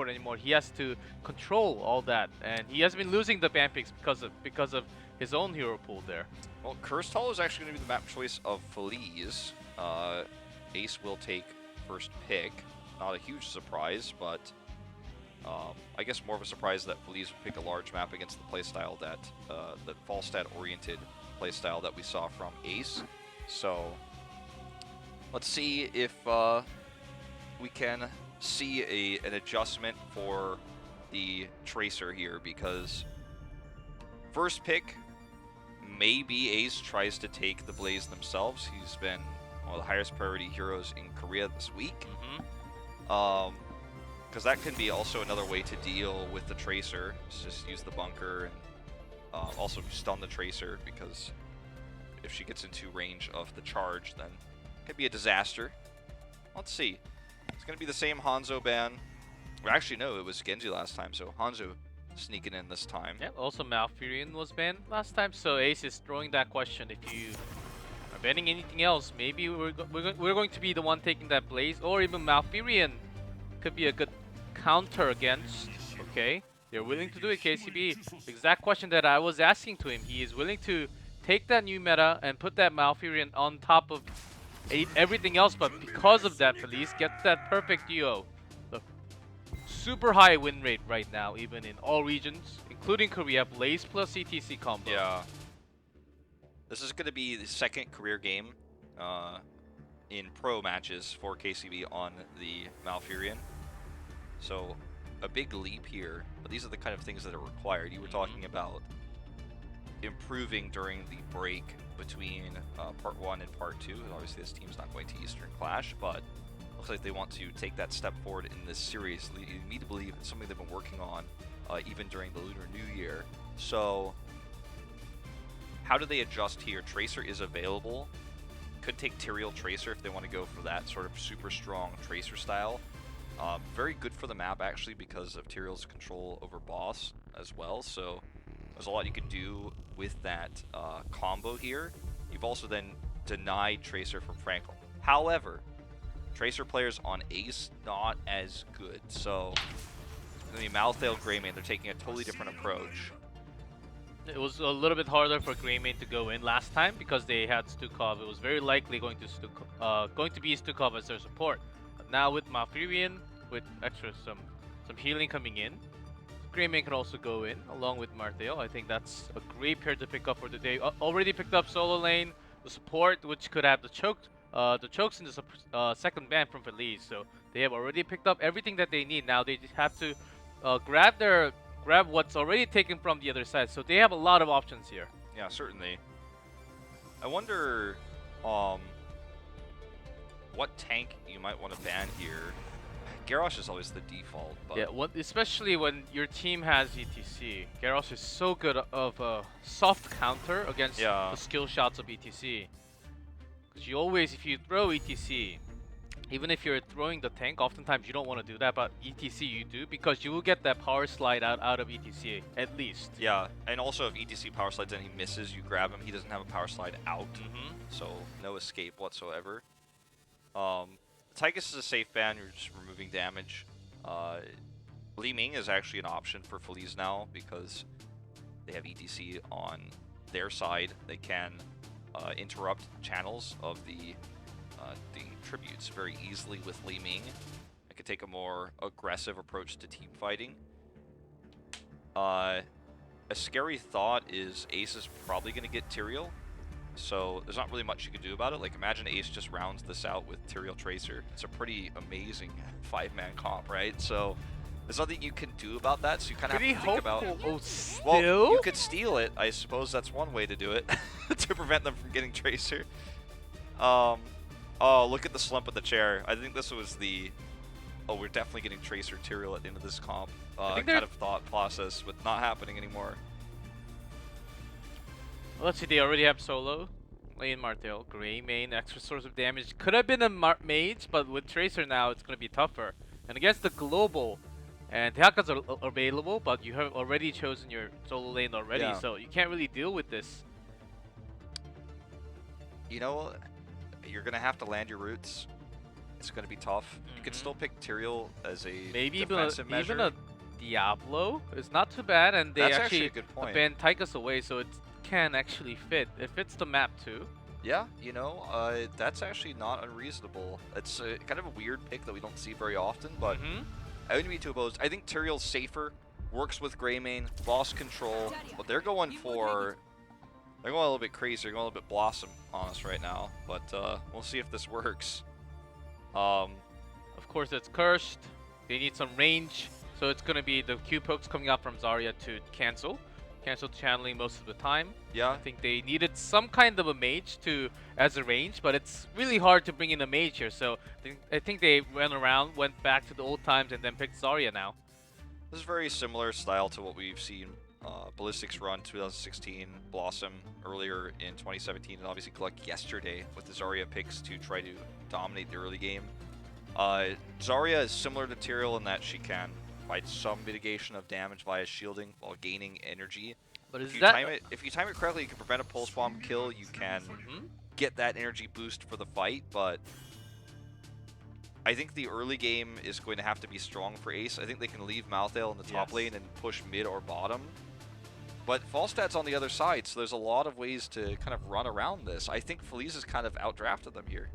support anymore. He has to control all that, and he has been losing the ban picks because of his own hero pool there. Well, Cursed Hall is actually going to be the map choice of Feliz. Ace will take first pick. Not a huge surprise, but I guess more of a surprise that Feliz would pick a large map against the playstyle that Falstad-oriented playstyle that we saw from Ace. So let's see if we can see an adjustment for the Tracer here, because first pick, maybe Ace tries to take the Blaze themselves. He's been one of the highest priority heroes in Korea this week. Because that can be also another way to deal with the Tracer. Just use the bunker and also stun the Tracer, because if she gets into range of the charge, then it could be a disaster. Let's see. It's going to be the same Hanzo ban. Well, actually, no, it was Genji last time, so Hanzo sneaking in this time. Yeah, also Malfurion was banned last time, so Ace is throwing that question. If you are banning anything else, maybe we're going to be the one taking that Blaze, or even Malfurion could be a good counter against. Okay, they're willing to do it, KCB. Exact question that I was asking to him. He is willing to take that new meta and put that Malfurion on top of everything else, but because of that, Feliz gets that perfect duo. Look, super high win rate right now, even in all regions, including Korea. Blaze plus ETC combo. Yeah. This is going to be the second career game in pro matches for KCB on the Malfurion. So a big leap here, but these are the kind of things that are required. You were talking about improving during the break between part 1 and part 2. Obviously this team's not going to Eastern Clash, but looks like they want to take that step forward in this series. Leading me to believe it's something they've been working on even during the Lunar New Year. So how do they adjust here? Tracer is available. Could take Tyrael Tracer if they want to go for that sort of super strong Tracer style. Very good for the map actually, because of Tyrael's control over boss as well. So there's a lot you could do with that combo here. You've also then denied Tracer from Frankel. However, Tracer players on Ace not as good. So it's going to be Malthael, Greymane. They're taking a totally different approach. It was a little bit harder for Greymane to go in last time because they had Stukov. It was very likely going to be Stukov as their support. But now with Malfurion, with extra some healing coming in, Greymane can also go in along with Malthael. I think that's a great pair to pick up for the day. Already picked up solo lane, the support, which could have the chokes in the second ban from Feliz. So they have already picked up everything that they need. Now they just have to grab what's already taken from the other side. So they have a lot of options here. Yeah, certainly. I wonder what tank you might want to ban here. Garrosh is always the default, but yeah, especially when your team has ETC. Garrosh is so good of a soft counter against the skill shots of ETC. Because you always, if you throw ETC, even if you're throwing the tank, oftentimes you don't want to do that, but ETC you do, because you will get that power slide out of ETC, at least. Yeah, and also if ETC power slides and he misses, you grab him, he doesn't have a power slide out, so no escape whatsoever. Tychus is a safe ban, you're just removing damage. Li Ming is actually an option for Feliz now, because they have ETC on their side. They can interrupt channels of the tributes very easily with Li Ming. I could take a more aggressive approach to team fighting. A scary thought is Ace is probably going to get Tyrael, so there's not really much you can do about it. Like, imagine Ace just rounds this out with Tyrael Tracer. It's a pretty amazing 5-man comp, right? So there's nothing you can do about that, so you kind of have to think about... Well, you could steal it. I suppose that's one way to do it, to prevent them from getting Tracer. Oh, look at the slump of the chair. I think this was the... Oh, we're definitely getting Tracer Tyrael at the end of this comp. Kind of thought process, but not happening anymore. Well, let's see, they already have solo. Lane Malthael, Greymane, extra source of damage. Could have been a mage, but with Tracer now, it's going to be tougher. And against the global, and Tehakas are available, but you have already chosen your solo lane already, so you can't really deal with this. You know, you're going to have to land your roots. it's going to be tough. You can still pick Tyrael as a Maybe defensive measure. even a Diablo is not too bad, and they That's actually actually a good point. banned Tychus away, so it can actually fit. It fits the map too. Yeah, you know, that's actually not unreasonable. It's kind of a weird pick that we don't see very often, but I wouldn't be too opposed. I think Tyrael's safer, works with Greymane, boss control, but they're going a little bit crazy. They're going a little bit Blossom on us right now, but we'll see if this works. Of course, it's cursed. They need some range, so it's going to be the Q pokes coming out from Zarya to cancel channeling most of the time. Yeah. I think they needed some kind of a mage as a range, but it's really hard to bring in a mage here. So I think they went back to the old times, and then picked Zarya now. This is very similar style to what we've seen Ballistics run 2016, Blossom earlier in 2017, and obviously Gluck yesterday with the Zarya picks to try to dominate the early game. Zarya is similar to Tyrael in that she can provide some mitigation of damage via shielding while gaining energy. But if you time it correctly, you can prevent a pulse bomb kill. You can get that energy boost for the fight, but I think the early game is going to have to be strong for Ace. I think they can leave Malthael in the top lane and push mid or bottom. But Falstad's on the other side, so there's a lot of ways to kind of run around this. I think Feliz has kind of outdrafted them here.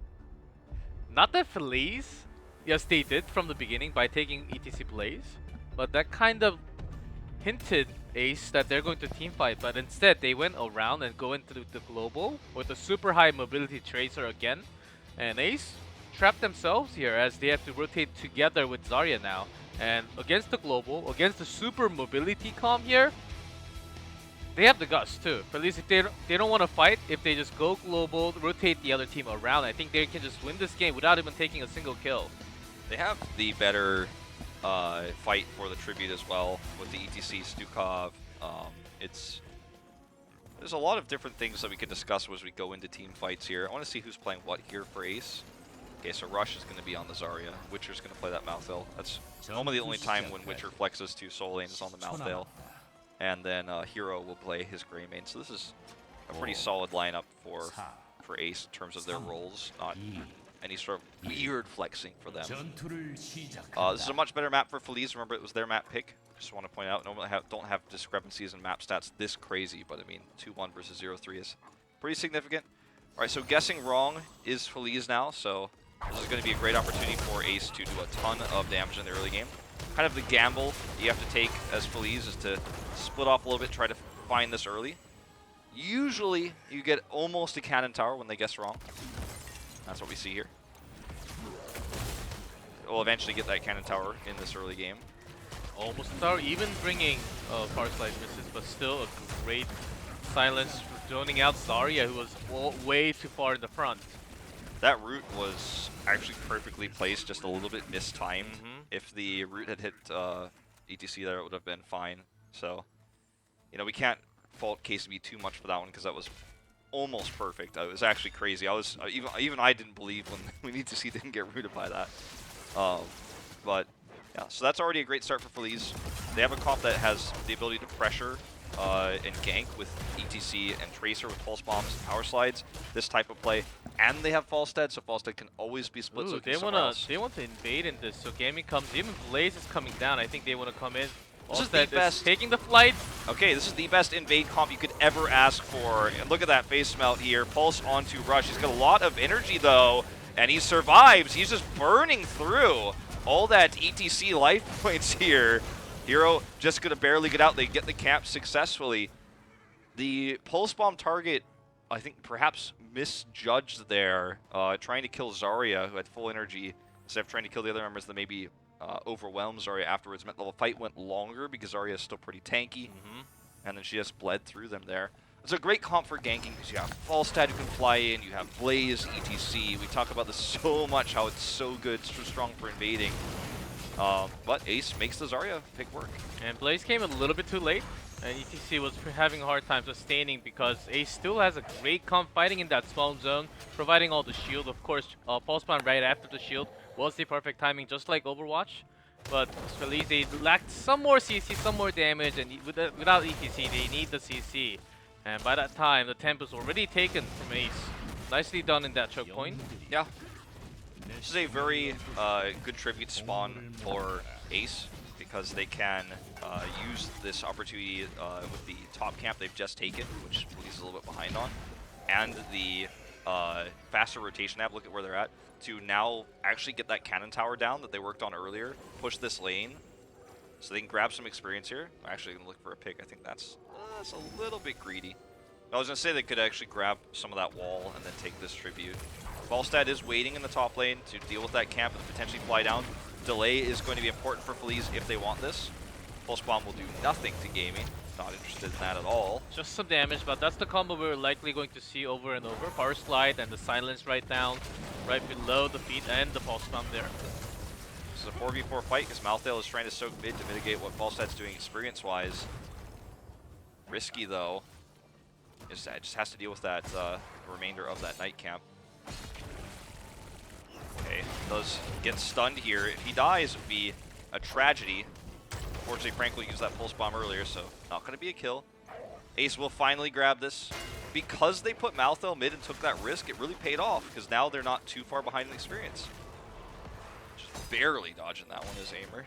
Not that Feliz, yes, they did from the beginning by taking ETC Blaze, but that kind of hinted Ace that they're going to teamfight, but instead they went around and go into the global with a super high mobility tracer again, and Ace trapped themselves here as they have to rotate together with Zarya now. And against the global, against the super mobility comp here, they have the guts too. But at least if they don't want to fight, if they just go global, rotate the other team around, I think they can just win this game without even taking a single kill. They have the better fight for the tribute as well with the ETC Stukov. There's a lot of different things that we can discuss as we go into team fights here. I want to see who's playing what here for Ace. Okay, so Rush is going to be on the Zarya. Witcher's going to play that Malthael. That's normally the only time when Witcher flexes to soul lane is on the Malthael. And then Hero will play his Greymane. So this is a pretty solid lineup for Ace in terms of their roles. Not any sort of weird flexing for them. This is a much better map for Feliz. Remember, it was their map pick. Just want to point out, normally don't have discrepancies in map stats this crazy, but I mean, 2-1 versus 0-3 is pretty significant. All right, so guessing wrong is Feliz now, so this is going to be a great opportunity for Ace to do a ton of damage in the early game. Kind of the gamble you have to take as Feliz is to split off a little bit, try to find this early. Usually, you get almost a cannon tower when they guess wrong. That's what we see here. We'll eventually get that cannon tower in this early game. Almost a tower, even bringing Farsight misses, but still a great silence, droning out Zarya, who was way too far in the front. That root was actually perfectly placed, just a little bit mistimed. If the root had hit ETC there, it would have been fine. So, you know, we can't fault KCB too much for that one because that was almost perfect. It was actually crazy. I was even I didn't believe when we ETC didn't get rooted by that. But yeah, so that's already a great start for Feliz. They have a comp that has the ability to pressure and gank with ETC and Tracer with pulse bombs and power slides. This type of play, and they have Falstad, so Falstad can always be split. Ooh, they want to invade in this. So gaming comes, even Blaze is coming down. I think they want to come in. This is the best. Taking the flight. Okay, this is the best invade comp you could ever ask for. And look at that face melt here. Pulse onto Rush. He's got a lot of energy though, and he survives. He's just burning through all that ETC life points here. Hero just gonna barely get out. They get the camp successfully. The pulse bomb target, I think, perhaps misjudged there, trying to kill Zarya, who had full energy, instead of trying to kill the other members that maybe overwhelmed Zarya afterwards. Meant the fight went longer because Zarya is still pretty tanky, and then she just bled through them there. It's a great comp for ganking because you have Falstad who can fly in, you have Blaze, ETC. We talk about this so much, how it's so good, so strong for invading. But Ace makes the Zarya pick work. And Blaze came a little bit too late, and ETC was having a hard time sustaining because Ace still has a great comp fighting in that small zone, providing all the shield. Of course, pulse bomb right after the shield was the perfect timing, just like Overwatch. But Feliz, they lacked some more CC, some more damage, and without ETC, they need the CC. And by that time, the temp was already taken from Ace. Nicely done in that choke point. Yeah. This is a very good tribute spawn for Ace because they can use this opportunity with the top camp they've just taken, which Feliz is a little bit behind on, and the faster rotation app, look at where they're at, to now actually get that cannon tower down that they worked on earlier, push this lane, so they can grab some experience here. I'm actually going to look for a pick. I think that's a little bit greedy. I was going to say they could actually grab some of that wall and then take this tribute. Falstad is waiting in the top lane to deal with that camp and potentially fly down. Delay is going to be important for Feliz if they want this. Pulse Bomb will do nothing to Gaming. Not interested in that at all. Just some damage, but that's the combo we're likely going to see over and over. Power Slide and the Silence right down, right below the feet and the Pulse Bomb there. This is a 4v4 fight because Malthael is trying to soak mid to mitigate what Falstad's doing experience-wise. Risky though. Just has to deal with that remainder of that night camp. Okay, does get stunned here. If he dies, it would be a tragedy. Unfortunately, Frank will use that pulse bomb earlier, so not going to be a kill. Ace will finally grab this. Because they put Malthael mid and took that risk, it really paid off, because now they're not too far behind in experience. Just barely dodging that one as Aimer.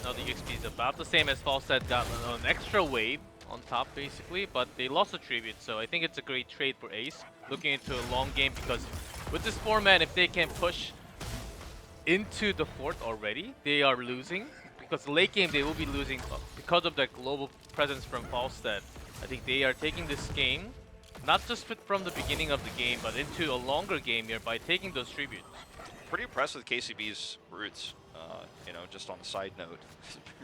Now the XP is about the same as Falstad, got an extra wave on top basically, but they lost a tribute, so I think it's a great trade for Ace. Looking into a long game, because with this format, if they can push into the fort already, they are losing. Because late game they will be losing because of the global presence from Falstad. I think they are taking this game, not just from the beginning of the game, but into a longer game here by taking those tributes. Pretty impressed with KCB's roots. You know, just on a side note,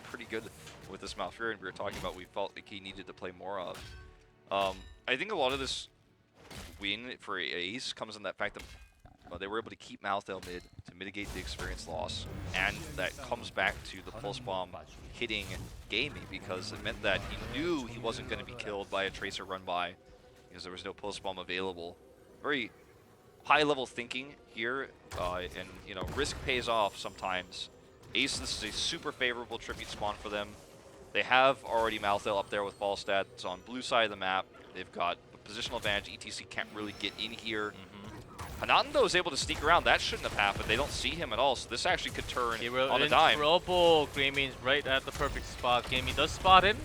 pretty good with this Malfurion we were talking about. We felt like he needed to play more of. I think a lot of this win for Ace comes in that fact that they were able to keep Malthael mid to mitigate the experience loss, and that comes back to the pulse bomb hitting Gaming, because it meant that he knew he wasn't going to be killed by a Tracer run by because there was no pulse bomb available. Very high level thinking here, and you know, risk pays off sometimes. Ace, this is a super favorable tribute spawn for them. They have already Malthael up there with Falstad. It's on blue side of the map. They've got a positional advantage. ETC can't really get in here. Hanando is able to sneak around. That shouldn't have happened. They don't see him at all, so this actually could turn on a dime. Trouble. Gaming's right at the perfect spot. Gaming does spot him,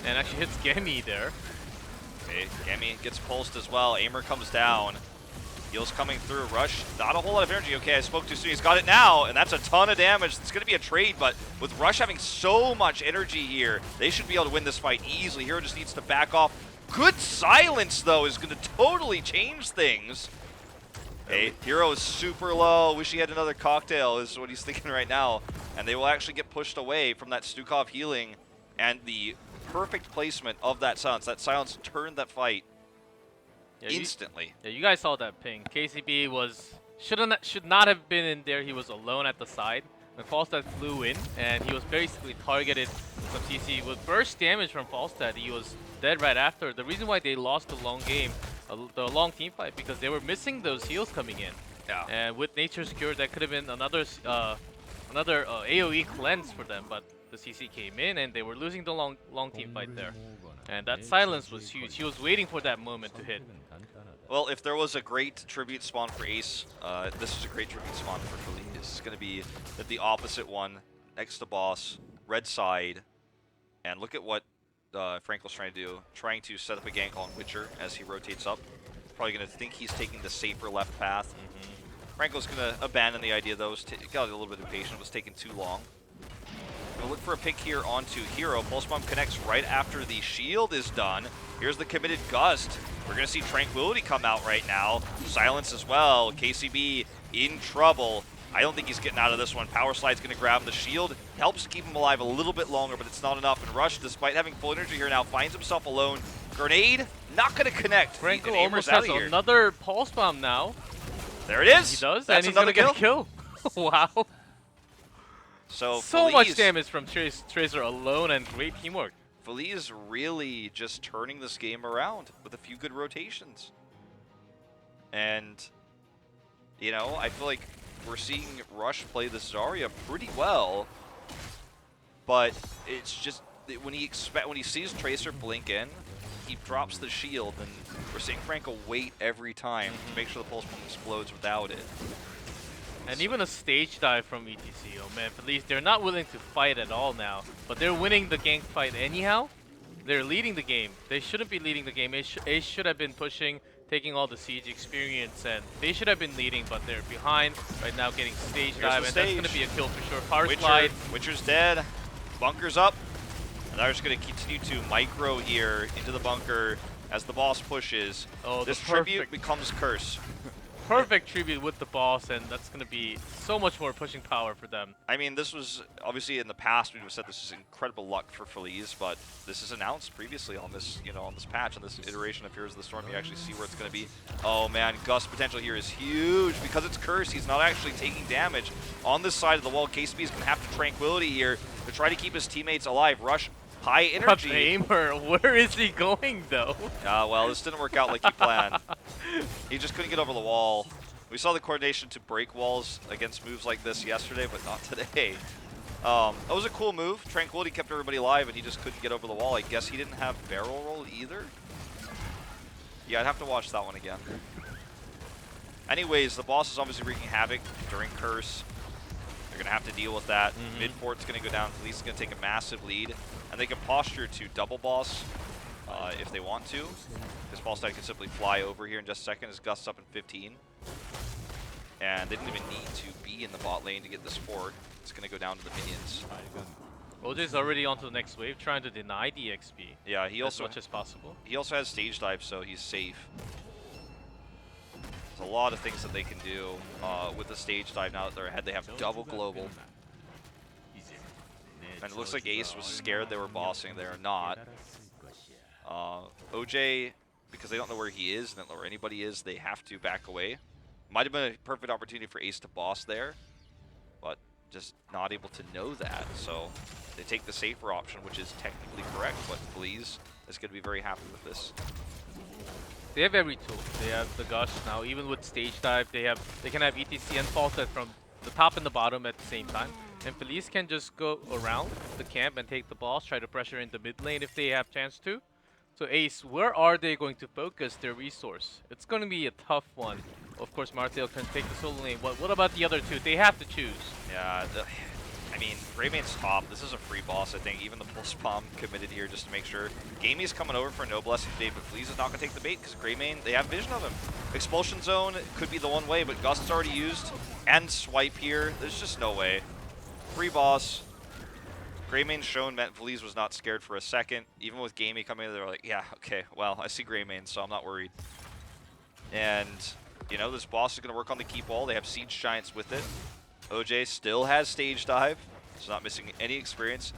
and actually hits Gammy there. Okay, Gammy gets pulsed as well. Aimer comes down. Heals coming through. Rush, not a whole lot of energy. Okay, I spoke too soon. He's got it now, and that's a ton of damage. It's going to be a trade, but with Rush having so much energy here, they should be able to win this fight easily. Hero just needs to back off. Good silence, though, is going to totally change things. Hey, Hero is super low. Wish he had another cocktail, is what he's thinking right now. And they will actually get pushed away from that Stukov healing, and the perfect placement of that silence. That silence turned that fight instantly. You guys saw that ping. KCB should not have been in there. He was alone at the side. When Falstad flew in, and he was basically targeted from CC with burst damage from Falstad. He was dead right after. The reason why they lost the long game, the long team fight, because they were missing those heals coming in. Yeah. And with Nature's Cure, that could have been another AoE cleanse for them, but the CC came in and they were losing the long team fight there. And that silence was huge. He was waiting for that moment to hit. Well, if there was a great tribute spawn for Ace, this is a great tribute spawn for Feliz. It's going to be the opposite one, next to boss, red side, and look at what Frankel's trying to do. Trying to set up a gank on Witcher as he rotates up. Probably going to think he's taking the safer left path. Frankel's going to abandon the idea, though. Got a little bit impatient. It was taking too long. Gonna look for a pick here onto Hero. Pulse Bomb connects right after the shield is done. Here's the committed Gust. We're gonna see Tranquility come out right now. Silence as well. KCB in trouble. I don't think he's getting out of this one. Power Slide's gonna grab the shield. Helps keep him alive a little bit longer, but it's not enough. And Rush, despite having full energy here now, finds himself alone. Grenade, not gonna connect. Franco almost has another Pulse Bomb now. There it is. He does, That's and he's gonna get a kill. Wow. So much damage from Tracer alone, and great teamwork. Feliz really just turning this game around with a few good rotations. And, you know, I feel like we're seeing Rush play the Zarya pretty well, but it's just when he sees Tracer blink in, he drops the shield, and we're seeing Franco wait every time to make sure the pulse bomb explodes without it. And even a stage dive from ETC, oh man, Feliz, they're not willing to fight at all now, but they're winning the gank fight anyhow. They're leading the game. They shouldn't be leading the game. Ace should have been pushing, taking all the siege experience, and they should have been leading, but they're behind right now, getting stage dive, and that's gonna be a kill for sure. Power slide. Witcher's dead. Bunker's up. And they're just gonna continue to micro here into the bunker as the boss pushes. Oh, this tribute becomes curse. Perfect tribute with the boss, and that's going to be so much more pushing power for them. I mean, this was obviously in the past we would have said this is incredible luck for Feliz, but this is announced previously on this, on this patch, on this iteration of Heroes of the Storm. You actually see where it's going to be. Oh man, Gus' potential here is huge because it's curse. He's not actually taking damage on this side of the wall. KCB is going to have to Tranquility here to try to keep his teammates alive. Rush. High energy. Aimer, where is he going though? Well, this didn't work out like he planned. He just couldn't get over the wall. We saw the coordination to break walls against moves like this yesterday, but not today. That was a cool move. Tranquility kept everybody alive, and he just couldn't get over the wall. I guess he didn't have barrel roll either. Yeah, I'd have to watch that one again. Anyways, the boss is obviously wreaking havoc during Curse. They're going to have to deal with that. Mid-port's going to go down. Feliz is going to take a massive lead. And they can posture to double boss if they want to. This boss side can simply fly over here in just a second. His Gust's up in 15. And they didn't even need to be in the bot lane to get the support. It's going to go down to the minions. OJ's already on to the next wave, trying to deny the XP. Yeah, he also as much as possible. He also has stage dive, so he's safe. There's a lot of things that they can do with the stage dive now that they're ahead. They have double global. And it looks like Ace was scared they were bossing. They are not. OJ, because they don't know where he is, and don't know where anybody is, they have to back away. Might have been a perfect opportunity for Ace to boss there, but just not able to know that. So they take the safer option, which is technically correct, but Feliz is going to be very happy with this. They have every tool. They have the Gush now. Even with stage dive, they can have ETC and Falset from the top and the bottom at the same time. And Feliz can just go around the camp and take the boss, try to pressure in the mid lane if they have chance to. So Ace, where are they going to focus their resource? It's going to be a tough one. Of course, Martel can take the solo lane. What about the other two? They have to choose. Yeah, I mean, Greymane's top. This is a free boss, I think. Even the pulse bomb committed here just to make sure. Gamey's coming over for no blessing today, but Feliz is not going to take the bait because Greymane, they have vision of him. Expulsion zone could be the one way, but Gust's already used. And swipe here. There's just no way. Free boss. Greymane shown meant Feliz was not scared for a second. Even with Gamey coming in, they were like, yeah, okay, well, I see Greymane, so I'm not worried. And, you know, this boss is going to work on the keep wall. They have Siege Giants with it. OJ still has stage dive, so not missing any experience.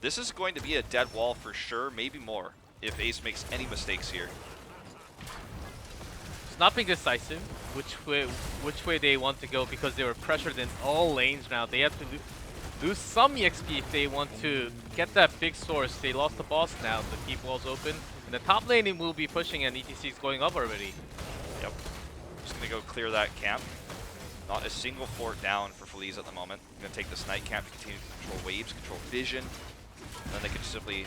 This is going to be a dead wall for sure, maybe more, if Ace makes any mistakes here. It's not being decisive which way they want to go because they were pressured in all lanes now. They have to lose some EXP if they want to get that big source. They lost the boss now. The keep wall's open. In the top lane, it will be pushing, and ETC is going up already. Yep. Just going to go clear that camp. Not a single fort down for Feliz at the moment. Going to take this night camp to continue to control waves, control vision. And then they can simply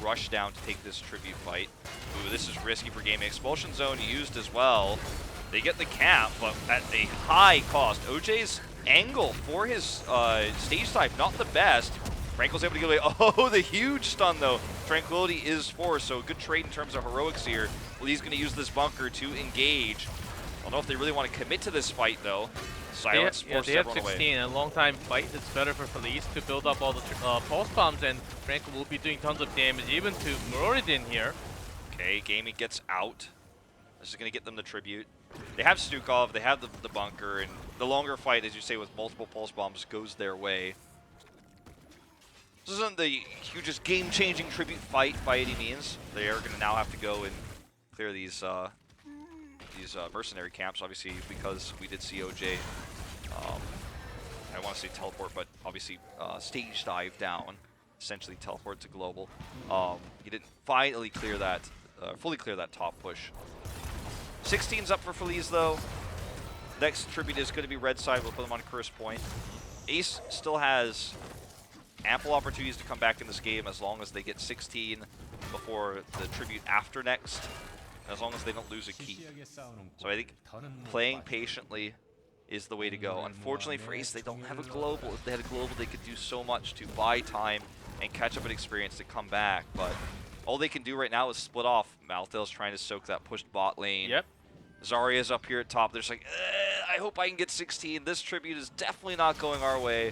rush down to take this tribute fight. Ooh, this is risky for Gaming. Expulsion zone used as well. They get the camp, but at a high cost. OJ's angle for his stage dive, not the best. Franco's able to get away. Oh, the huge stun though. Tranquility is forced, so good trade in terms of heroics here. Feliz going to use this bunker to engage. I don't know if they really want to commit to this fight though. Silence forces they have everyone 16, away. and a long time fight. It's better for Feliz to build up all the pulse bombs, and Franco will be doing tons of damage, even to Murodin here. Okay, Gaming gets out. This is going to get them the tribute. They have Stukov, they have the bunker, and the longer fight, as you say, with multiple pulse bombs goes their way. This isn't the hugest game-changing tribute fight by any means. They are going to now have to go and clear these mercenary camps, obviously, because we did see OJ, I want to say teleport, but obviously stage dive down, essentially teleport to global. He didn't finally clear that, fully clear that top push. 16's up for Feliz though. Next tribute is going to be red side. We'll put them on curse point. Ace still has ample opportunities to come back in this game as long as they get 16 before the tribute after next, and as long as they don't lose a keep. So I think playing patiently is the way to go. Unfortunately for Ace, they don't have a global. If they had a global, they could do so much to buy time and catch up an experience to come back, but all they can do right now is split off. Malthael's trying to soak that pushed bot lane. Yep. Zarya's up here at top. They're just like, I hope I can get 16. This tribute is definitely not going our way.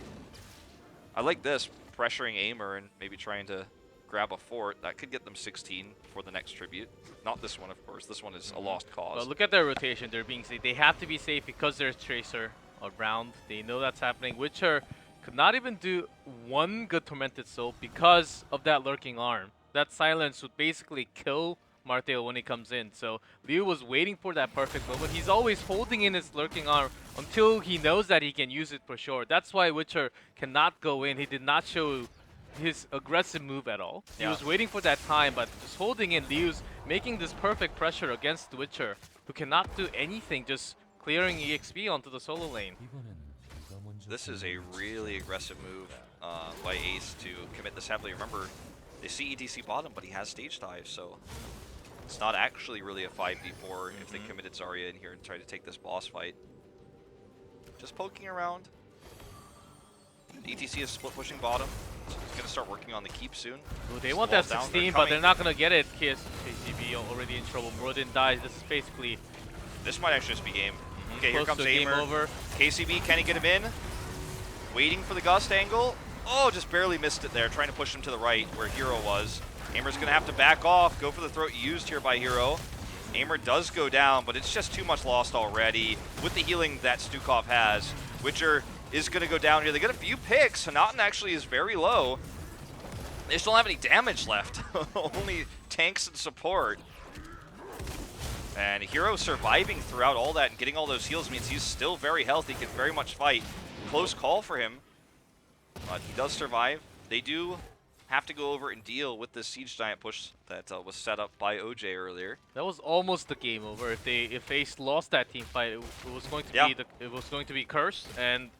I like this, pressuring Aimer and maybe trying to grab a fort. That could get them 16 for the next tribute. Not this one, of course. This one is a lost cause. Well, look at their rotation. They're being safe. They have to be safe because there's Tracer around. They know that's happening. Witcher could not even do one good Tormented Soul because of that lurking arm. That silence would basically kill Marthael when he comes in. So Liu was waiting for that perfect moment. He's always holding in his lurking arm until he knows that he can use it for sure. That's why Witcher cannot go in. He did not show his aggressive move at all. He was waiting for that time, but just holding in. Liu's making this perfect pressure against Witcher, who cannot do anything, just clearing EXP onto the solo lane. This is a really aggressive move by Ace to commit this heavily. Remember, they see ETC bottom, but he has stage dive, so it's not actually really a 5v4 if they committed Zarya in here and tried to take this boss fight. Just poking around. ETC is split pushing bottom, so he's going to start working on the keep soon. Ooh, they want that 16, but they're not going to get it. KCB already in trouble. Moradin dies. This is basically... This might actually just be game. Okay, here comes game Aimer. over. KCB, can he get him in? Waiting for the gust angle. Oh, just barely missed it there, trying to push him to the right where Hero was. Aimer's going to have to back off, go for the throat used here by Hero. Aimer does go down, but it's just too much lost already. With the healing that Stukov has, Witcher is going to go down here. They get a few picks. Hanaten actually is very low. They just don't have any damage left. Only tanks and support. And Hero surviving throughout all that and getting all those heals means he's still very healthy, can very much fight. Close call for him, but he does survive. They do have to go over and deal with this Siege Giant push that was set up by OJ earlier. That was almost the game over. If Ace lost that team fight, it was going to be cursed, and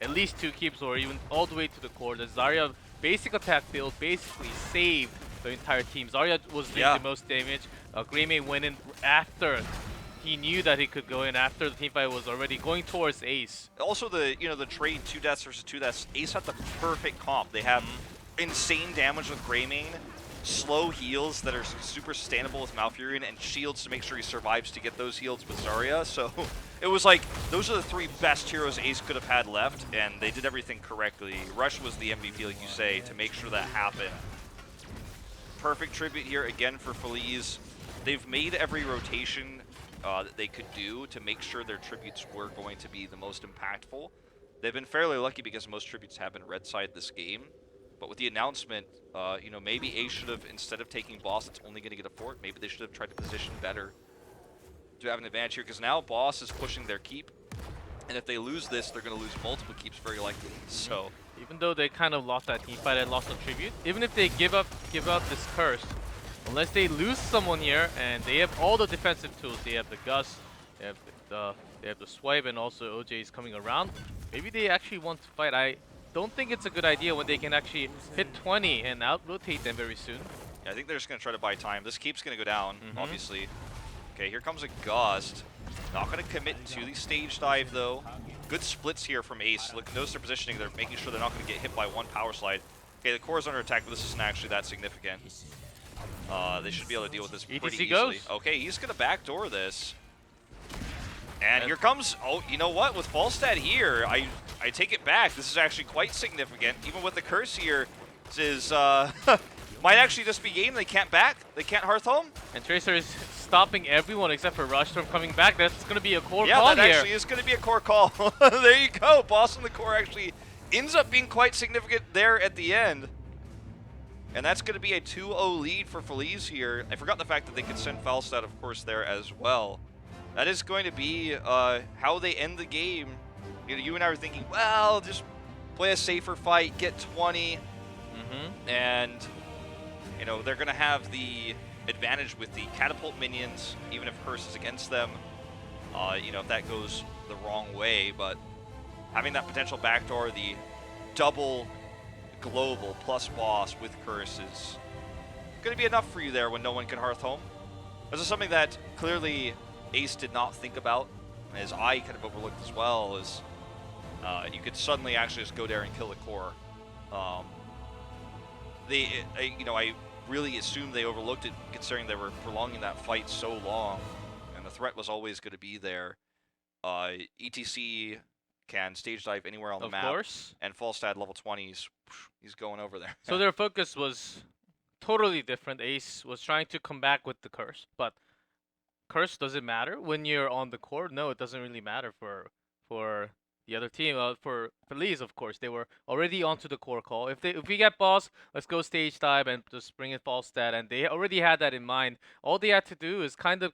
at least 2 keeps or even all the way to the core. The Zarya basic attack build basically saved the entire team. Zarya was doing the most damage. Greymane went in after he knew that he could go in after the team fight was already going towards Ace. Also, the trade 2 deaths versus 2 deaths. Ace had the perfect comp. They have insane damage with Greymane, slow heals that are super sustainable with Malfurion, and shields to make sure he survives to get those heals with Zarya. So it was like those are the 3 best heroes Ace could have had left, and they did everything correctly. Rush was the MVP, like you say, to make sure that happened. Perfect tribute here again for Feliz. They've made every rotation that they could do to make sure their tributes were going to be the most impactful. They've been fairly lucky because most tributes have been red side this game. But with the announcement, maybe Ace should have, instead of taking boss that's only going to get a fort, maybe they should have tried to position better to have an advantage here, because now boss is pushing their keep. And if they lose this, they're going to lose multiple keeps very likely. So even though they kind of lost that team fight and lost the tribute, even if they give up this curse, unless they lose someone here, and they have all the defensive tools, they have the gust, they have the swipe, and also OJ is coming around. Maybe they actually want to fight. I don't think it's a good idea when they can actually hit 20 and out-rotate them very soon. Yeah, I think they're just going to try to buy time. This keep's going to go down, obviously. Okay, here comes a gust. Not going to commit to the stage dive, though. Good splits here from Ace. Look, notice their positioning. They're making sure they're not going to get hit by 1 power slide. Okay, the core is under attack, but this isn't actually that significant. They should be able to deal with this pretty easily. Goes. Okay, he's going to backdoor this. And here comes, oh, you know what? With Falstad here, I take it back. This is actually quite significant. Even with the curse here, this is, might actually just be game. They can't back. They can't Hearth Home. And Tracer is stopping everyone except for Rush from coming back. That's going to be a core call here. Yeah, that actually is going to be a core call. There you go. Boss in the core actually ends up being quite significant there at the end. And that's going to be a 2-0 lead for Feliz here. I forgot the fact that they could send Falstad, of course, there as well. That is going to be how they end the game. You and I were thinking, well, just play a safer fight, get 20, and they're going to have the advantage with the catapult minions, even if Curse is against them. If that goes the wrong way, but having that potential backdoor, the double global plus boss with curse is going to be enough for you there when no one can hearth home. This is something that clearly Ace did not think about, as I kind of overlooked as well, is you could suddenly actually just go there and kill a core. I really assumed they overlooked it, considering they were prolonging that fight so long, and the threat was always going to be there. ETC can stage dive anywhere on the map. Of course. And Falstad level 20, he's going over there. So their focus was totally different. Ace was trying to come back with the curse, but curse doesn't matter when you're on the core. No, it doesn't really matter for the other team. For Feliz, of course, they were already onto the core call. If we get boss, let's go stage dive and just bring in Falstad, and they already had that in mind. All they had to do is kind of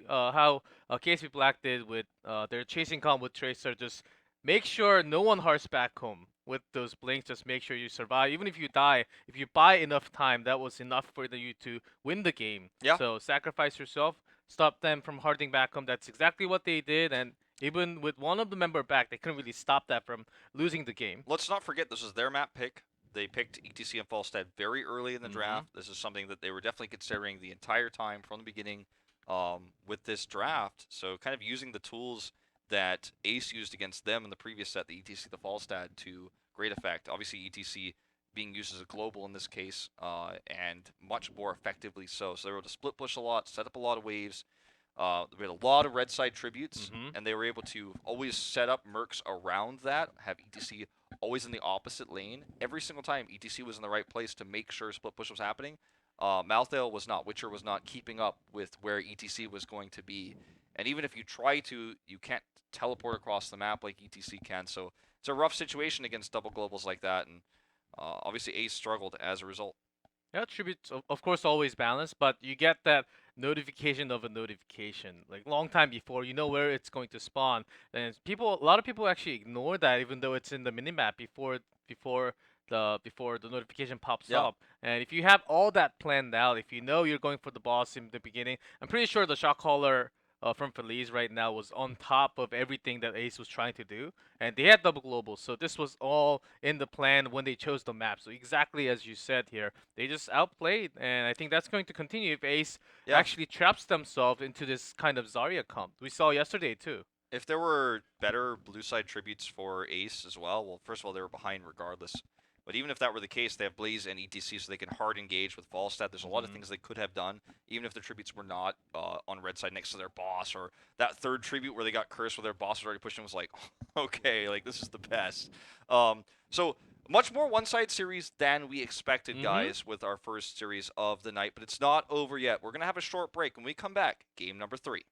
how KSP Black did with their chasing comp with Tracer. Just make sure no one hearts back home with those blinks. Just make sure you survive. Even if you die, if you buy enough time, that was enough for you to win the game. Yeah. So sacrifice yourself, stop them from hearting back home. That's exactly what they did, and even with one of the member back, they couldn't really stop that from losing the game. Let's not forget, this was their map pick. They picked ETC and Falstad very early in the draft. This is something that they were definitely considering the entire time from the beginning with this draft. So kind of using the tools that Ace used against them in the previous set, the ETC, the Falstad, to great effect. Obviously, ETC being used as a global in this case, and much more effectively so. So they were able to split push a lot, set up a lot of waves. We had a lot of red side tributes, and they were able to always set up mercs around that, have ETC always in the opposite lane. Every single time, ETC was in the right place to make sure split push was happening. Malthael was not. Witcher was not keeping up with where ETC was going to be. And even if you try to, you can't teleport across the map like ETC can. So it's a rough situation against double globals like that, and obviously Ace struggled as a result. Yeah, tributes of course always balanced, but you get that notification of a notification like long time before. You know where it's going to spawn, and a lot of people actually ignore that, even though it's in the minimap before the notification pops up. And if you have all that planned out, if you know you're going for the boss in the beginning, I'm pretty sure the shot caller from Feliz right now was on top of everything that Ace was trying to do, and they had double global, so this was all in the plan when they chose the map. So exactly as you said here, they just outplayed, and I think that's going to continue if Ace actually traps themselves into this kind of Zarya comp. We saw yesterday too. If there were better blue side tributes for Ace as well, first of all, they were behind regardless. But even if that were the case, they have Blaze and ETC, so they can hard engage with Falstad. There's a lot of things they could have done, even if the tributes were not on red side next to their boss, or that third tribute where they got cursed where their boss was already pushing was like, okay, like this is the best. So much more one-side series than we expected, guys, with our first series of the night. But it's not over yet. We're going to have a short break. When we come back, game number 3.